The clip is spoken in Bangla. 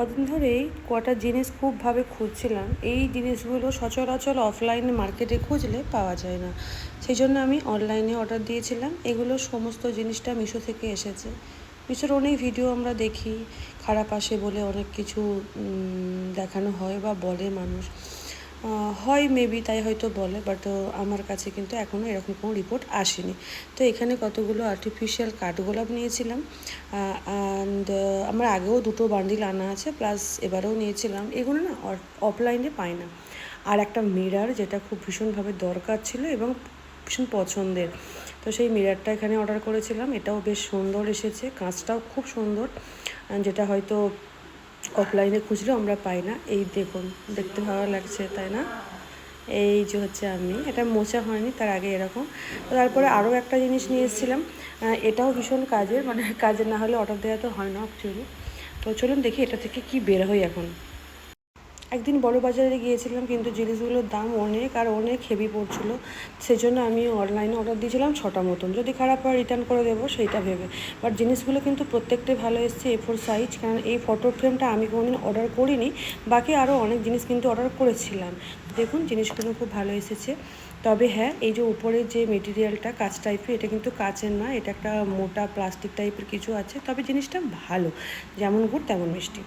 কদিন ধরেই কটা জিনিস খুবভাবে খুঁজছিলাম। এই জিনিসগুলো সচরাচর অফলাইনে মার্কেটে খুঁজলে পাওয়া যায় না, সেই জন্য আমি অনলাইনে অর্ডার দিয়েছিলাম। এগুলো সমস্ত জিনিসটা মিশো থেকে এসেছে। মিশোর অনেক ভিডিও আমরা দেখি, খারাপ আসে বলে অনেক কিছু দেখানো হয় বা বলে মানুষ, হয় মেবি তাই হয়তো বলে, বাট আমার কাছে কিন্তু এখনও এরকম কোনো রিপোর্ট আসেনি। তো এখানে কতগুলো আর্টিফিশিয়াল কাঠগোলাপ নিয়েছিলাম, অ্যান্ড আমার আগেও দুটো বান্ডিল আনা আছে, প্লাস এবারেও নিয়েছিলাম। এগুলো না অফলাইনে পাই না। আর একটা মিরার, যেটা খুব ভীষণভাবে দরকার ছিল এবং ভীষণ পছন্দের, তো সেই মিরারটা এখানে অর্ডার করেছিলাম। এটাও বেশ সুন্দর এসেছে, কাঁচটাও খুব সুন্দর, যেটা হয়তো অফলাইনে খুঁজলেও আমরা পাই না। এই দেখুন, দেখতে ভালো লাগছে তাই না? এই যে হচ্ছে আমি, এটা মোছা হয়নি তার আগে এরকম। তারপরে আরও একটা জিনিস নিয়ে এসেছিলাম, এটাও ভীষণ কাজের, মানে কাজের না হলে অর্ডার দেওয়া তো হয় না অ্যাকচুয়ালি। তো চলুন দেখি এটা থেকে কি বের হয় এখন। একদিন বড় বাজারে গিয়েছিলাম, কিন্তু জিনিসগুলোর দাম অনেক আর অনেক হেভি পড়ছিলো। সেজন্য আমি অনলাইনে অর্ডার দিয়েছিলাম 6টা মতন, যদি খারাপ হয় রিটার্ন করে দেবো সেইটা ভেবে। বাট জিনিসগুলো কিন্তু প্রত্যেকটাই ভালো এসেছে, A4 সাইজ। কারণ এই ফটো ফ্রেমটা আমি কোনোদিন অর্ডার করিনি, বাকি আরও অনেক জিনিস কিন্তু অর্ডার করেছিলাম। দেখুন জিনিসগুলো খুব ভালো এসেছে। তবে হ্যাঁ, এই যে উপরের যে মেটেরিয়ালটা কাঁচ টাইপের, এটা কিন্তু কাঁচের না, এটা একটা মোটা প্লাস্টিক টাইপের কিছু আছে। তবে জিনিসটা ভালো, যেমন গুড় তেমন মিষ্টি।